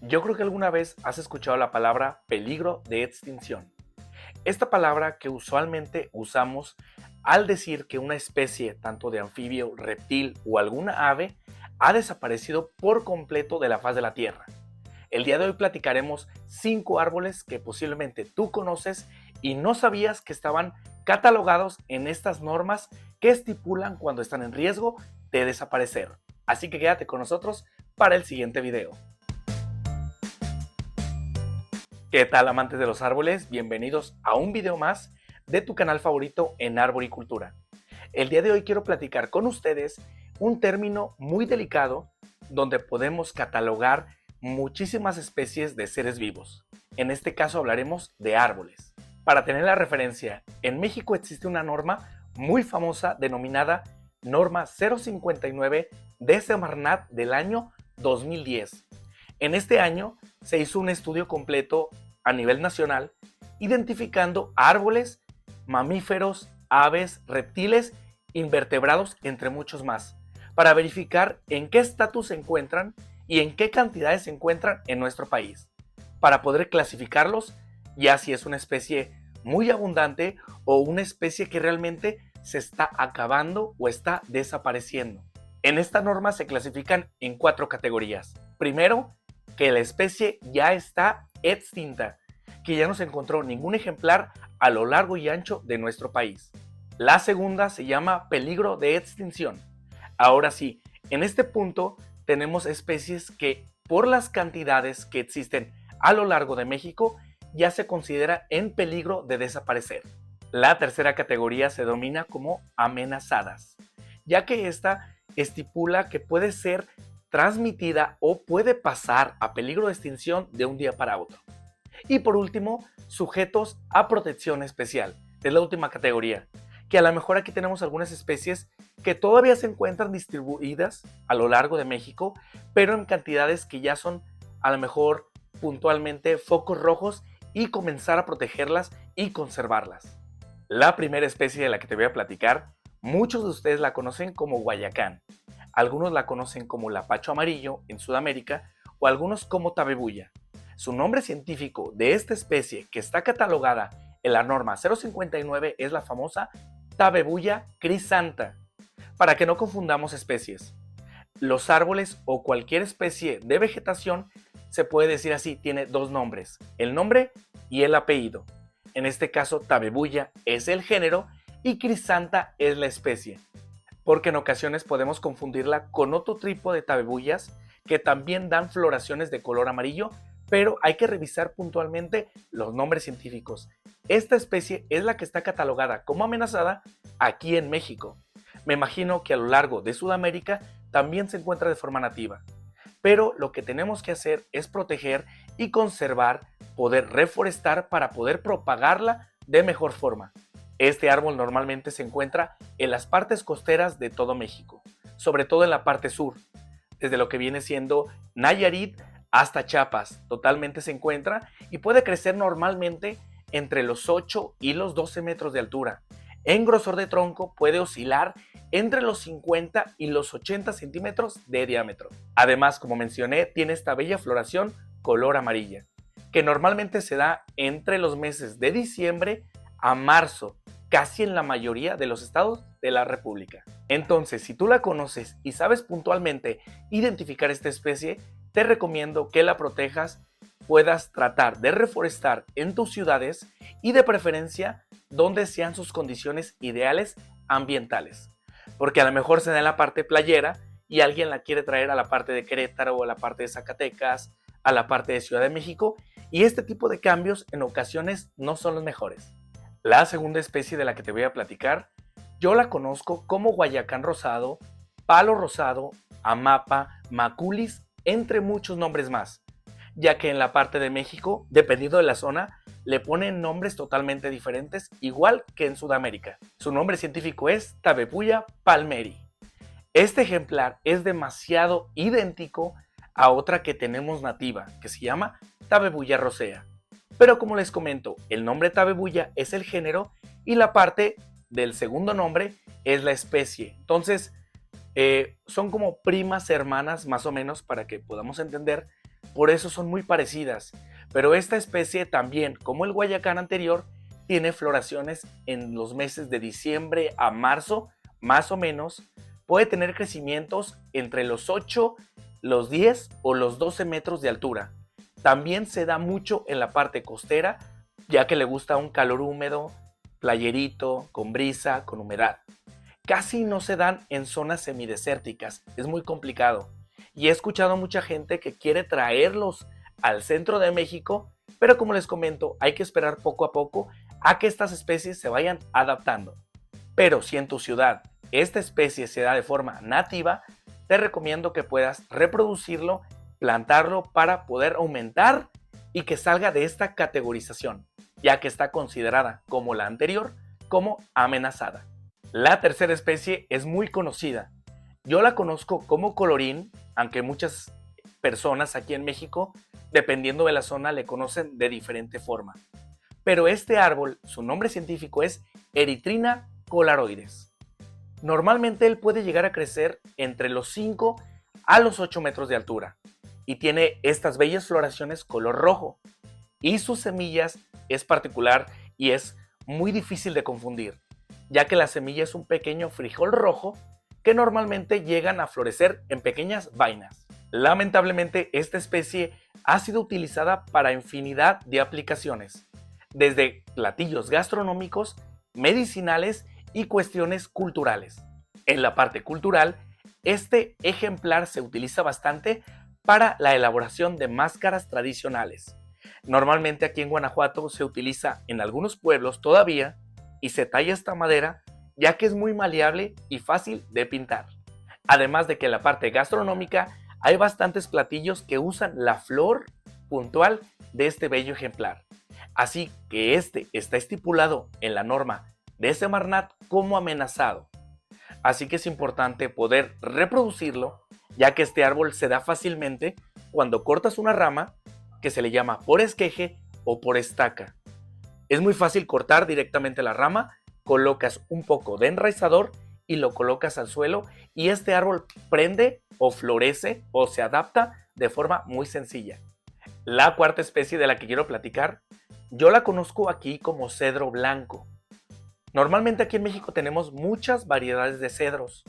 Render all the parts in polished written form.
Yo creo que alguna vez has escuchado la palabra peligro de extinción. Esta palabra que usualmente usamos al decir que una especie, tanto de anfibio, reptil o alguna ave, ha desaparecido por completo de la faz de la Tierra. El día de hoy platicaremos 5 árboles que posiblemente tú conoces y no sabías que estaban catalogados en estas normas que estipulan cuando están en riesgo de desaparecer. Así que quédate con nosotros para el siguiente video. ¿Qué tal, amantes de los árboles? Bienvenidos a un video más de tu canal favorito en arboricultura. El día de hoy quiero platicar con ustedes un término muy delicado donde podemos catalogar muchísimas especies de seres vivos. En este caso hablaremos de árboles. Para tener la referencia, en México existe una norma muy famosa denominada Norma 059 de Semarnat del año 2010. En este año se hizo un estudio completo a nivel nacional identificando árboles, mamíferos, aves, reptiles, invertebrados, entre muchos más, para verificar en qué estatus se encuentran y en qué cantidades se encuentran en nuestro país, para poder clasificarlos ya si es una especie muy abundante o una especie que realmente se está acabando o está desapareciendo. En esta norma se clasifican en 4 categorías. Primero, que la especie ya está extinta, que ya no se encontró ningún ejemplar a lo largo y ancho de nuestro país. La segunda se llama peligro de extinción. Ahora sí, en este punto tenemos especies que por las cantidades que existen a lo largo de México ya se considera en peligro de desaparecer. La tercera categoría se denomina como amenazadas, ya que esta estipula que puede ser transmitida o puede pasar a peligro de extinción de un día para otro. Y por último, sujetos a protección especial, es la última categoría, que a lo mejor aquí tenemos algunas especies que todavía se encuentran distribuidas a lo largo de México, pero en cantidades que ya son a lo mejor puntualmente focos rojos y comenzar a protegerlas y conservarlas. La primera especie de la que te voy a platicar, muchos de ustedes la conocen como guayacán, algunos la conocen como lapacho amarillo en Sudamérica o algunos como tabebuya. Su nombre científico de esta especie que está catalogada en la norma 059 es la famosa Tabebuya crisanta. Para que no confundamos especies, los árboles o cualquier especie de vegetación se puede decir así, tiene 2 nombres, el nombre y el apellido. En este caso, Tabebuya es el género y crisanta es la especie, porque en ocasiones podemos confundirla con otro tipo de tabebuyas que también dan floraciones de color amarillo, pero hay que revisar puntualmente los nombres científicos. Esta especie es la que está catalogada como amenazada aquí en México. Me imagino que a lo largo de Sudamérica también se encuentra de forma nativa, pero lo que tenemos que hacer es proteger y conservar, poder reforestar para poder propagarla de mejor forma. Este árbol normalmente se encuentra en las partes costeras de todo México, sobre todo en la parte sur, desde lo que viene siendo Nayarit hasta Chiapas, totalmente se encuentra y puede crecer normalmente entre los 8 y los 12 metros de altura. En grosor de tronco puede oscilar entre los 50 y los 80 centímetros de diámetro. Además, como mencioné, tiene esta bella floración color amarilla, que normalmente se da entre los meses de diciembre a marzo, casi en la mayoría de los estados de la República. Entonces, si tú la conoces y sabes puntualmente identificar esta especie, te recomiendo que la protejas, puedas tratar de reforestar en tus ciudades y de preferencia donde sean sus condiciones ideales ambientales. Porque a lo mejor se da en la parte playera y alguien la quiere traer a la parte de Querétaro o a la parte de Zacatecas, a la parte de Ciudad de México, y este tipo de cambios en ocasiones no son los mejores. La segunda especie de la que te voy a platicar, yo la conozco como guayacán rosado, palo rosado, amapa, maculis, entre muchos nombres más, ya que en la parte de México, dependiendo de la zona, le ponen nombres totalmente diferentes, igual que en Sudamérica. Su nombre científico es Tabebuya palmeri. Este ejemplar es demasiado idéntico a otra que tenemos nativa, que se llama Tabebuya rosea. Pero como les comento, el nombre Tabebuya es el género y la parte del segundo nombre es la especie. Entonces, son como primas hermanas más o menos para que podamos entender, por eso son muy parecidas, pero esta especie también, como el guayacán anterior, tiene floraciones en los meses de diciembre a marzo, más o menos. Puede tener crecimientos entre los 8, los 10 o los 12 metros de altura. También se da mucho en la parte costera, ya que le gusta un calor húmedo, playerito, con brisa, con humedad. Casi no se dan en zonas semidesérticas, es muy complicado. Y he escuchado a mucha gente que quiere traerlos al centro de México, pero como les comento, hay que esperar poco a poco a que estas especies se vayan adaptando. Pero si en tu ciudad esta especie se da de forma nativa, te recomiendo que puedas reproducirlo, plantarlo para poder aumentar y que salga de esta categorización, ya que está considerada como la anterior, como amenazada. La tercera especie es muy conocida. Yo la conozco como colorín, aunque muchas personas aquí en México, dependiendo de la zona, le conocen de diferente forma. Pero este árbol, su nombre científico es Erythrina colaroides. Normalmente él puede llegar a crecer entre los 5 a los 8 metros de altura y tiene estas bellas floraciones color rojo. Y sus semillas es particular y es muy difícil de confundir, ya que la semilla es un pequeño frijol rojo que normalmente llegan a florecer en pequeñas vainas. Lamentablemente, esta especie ha sido utilizada para infinidad de aplicaciones, desde platillos gastronómicos, medicinales y cuestiones culturales. En la parte cultural, este ejemplar se utiliza bastante para la elaboración de máscaras tradicionales. Normalmente aquí en Guanajuato se utiliza en algunos pueblos todavía y se talla esta madera ya que es muy maleable y fácil de pintar. Además de que en la parte gastronómica hay bastantes platillos que usan la flor puntual de este bello ejemplar. Así que este está estipulado en la norma de Semarnat como amenazado. Así que es importante poder reproducirlo, ya que este árbol se da fácilmente cuando cortas una rama que se le llama por esqueje o por estaca. Es muy fácil cortar directamente la rama, colocas un poco de enraizador y lo colocas al suelo y este árbol prende o florece o se adapta de forma muy sencilla. La cuarta especie de la que quiero platicar, yo la conozco aquí como cedro blanco. Normalmente aquí en México tenemos muchas variedades de cedros,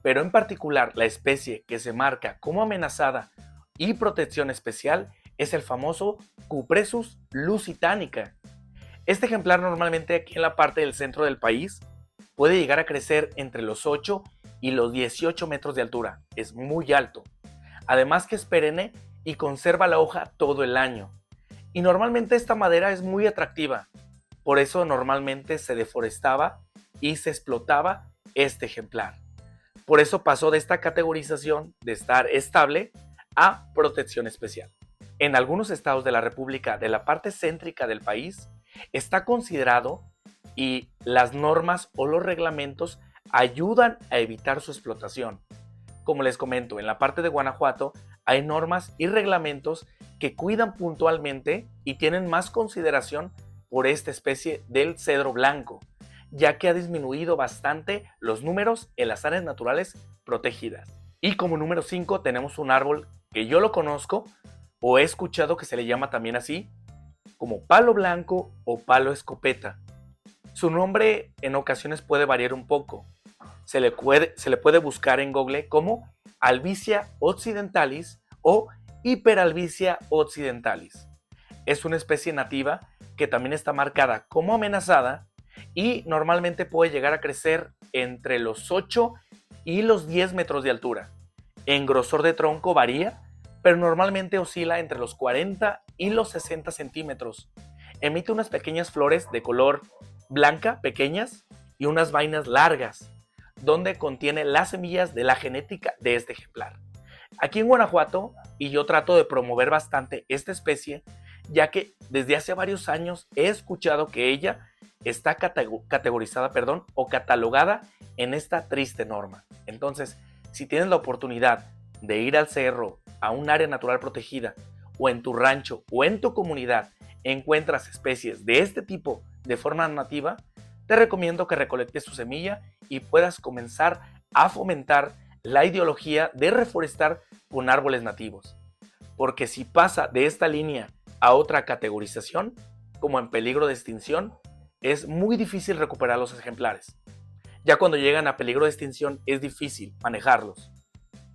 pero en particular la especie que se marca como amenazada y protección especial es el famoso Cupressus lusitanica. Este ejemplar normalmente aquí en la parte del centro del país puede llegar a crecer entre los 8 y los 18 metros de altura, es muy alto. Además que es perenne y conserva la hoja todo el año. Y normalmente esta madera es muy atractiva, por eso normalmente se deforestaba y se explotaba este ejemplar. Por eso pasó de esta categorización de estar estable a protección especial. En algunos estados de la República de la parte céntrica del país está considerado y las normas o los reglamentos ayudan a evitar su explotación. Como les comento, en la parte de Guanajuato hay normas y reglamentos que cuidan puntualmente y tienen más consideración por esta especie del cedro blanco, ya que ha disminuido bastante los números en las áreas naturales protegidas. Y como número 5 tenemos un árbol que yo lo conozco o he escuchado que se le llama también así, como palo blanco o palo escopeta. Su nombre en ocasiones puede variar un poco. Se le puede buscar en Google como Albizia occidentalis o Hiperalbizia occidentalis. Es una especie nativa que también está marcada como amenazada y normalmente puede llegar a crecer entre los 8 y los 10 metros de altura. En grosor de tronco varía, pero normalmente oscila entre los 40 y los 60 centímetros. Emite unas pequeñas flores de color blanca, pequeñas, y unas vainas largas, donde contiene las semillas de la genética de este ejemplar. Aquí en Guanajuato, y yo trato de promover bastante esta especie, ya que desde hace varios años he escuchado que ella está categorizada, o catalogada en esta triste norma. Entonces, si tienes la oportunidad de ir al cerro, a un área natural protegida, o en tu rancho o en tu comunidad encuentras especies de este tipo de forma nativa, te recomiendo que recolectes su semilla y puedas comenzar a fomentar la ideología de reforestar con árboles nativos. porque si pasa de esta línea a otra categorización, como en peligro de extinción, es muy difícil recuperar los ejemplares. Ya cuando llegan a peligro de extinción es difícil manejarlos.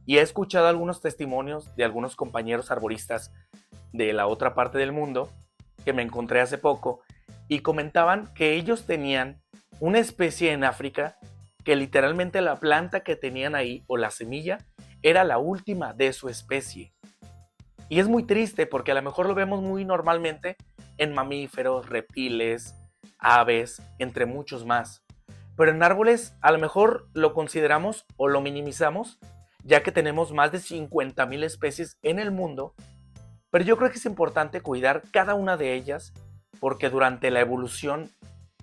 Y he escuchado algunos testimonios de algunos compañeros arboristas de la otra parte del mundo que me encontré hace poco y comentaban que ellos tenían una especie en África que literalmente la planta que tenían ahí o la semilla era la última de su especie. Y es muy triste porque a lo mejor lo vemos muy normalmente en mamíferos, reptiles, aves, entre muchos más. Pero en árboles a lo mejor lo consideramos o lo minimizamos, ya que tenemos más de 50,000 especies en el mundo. Pero yo creo que es importante cuidar cada una de ellas porque durante la evolución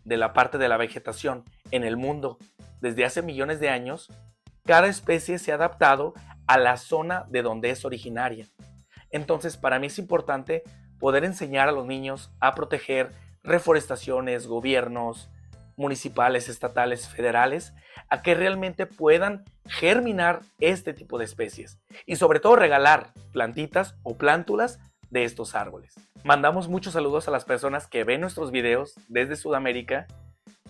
de la parte de la vegetación en el mundo desde hace millones de años, cada especie se ha adaptado a la zona de donde es originaria. Entonces, para mí es importante poder enseñar a los niños a proteger reforestaciones, gobiernos municipales, estatales, federales, a que realmente puedan germinar este tipo de especies y sobre todo regalar plantitas o plántulas de estos árboles. Mandamos muchos saludos a las personas que ven nuestros videos desde Sudamérica.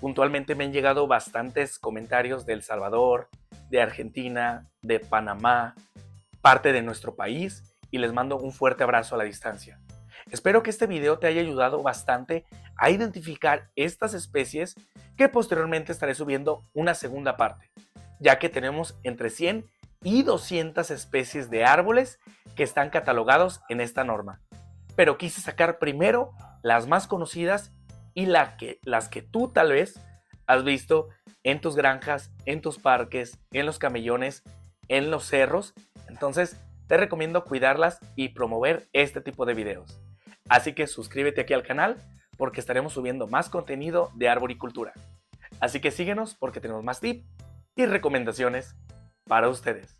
Puntualmente me han llegado bastantes comentarios de El Salvador, de Argentina, de Panamá, parte de nuestro país, y les mando un fuerte abrazo a la distancia. Espero que este video te haya ayudado bastante a identificar estas especies que posteriormente estaré subiendo una segunda parte, ya que tenemos entre 100 y 200 especies de árboles que están catalogados en esta norma. Pero quise sacar primero las más conocidas y las que tú tal vez has visto en tus granjas, en tus parques, en los camellones, en los cerros. Entonces te recomiendo cuidarlas y promover este tipo de videos. Así que suscríbete aquí al canal porque estaremos subiendo más contenido de arboricultura. Así que síguenos porque tenemos más tips y recomendaciones para ustedes.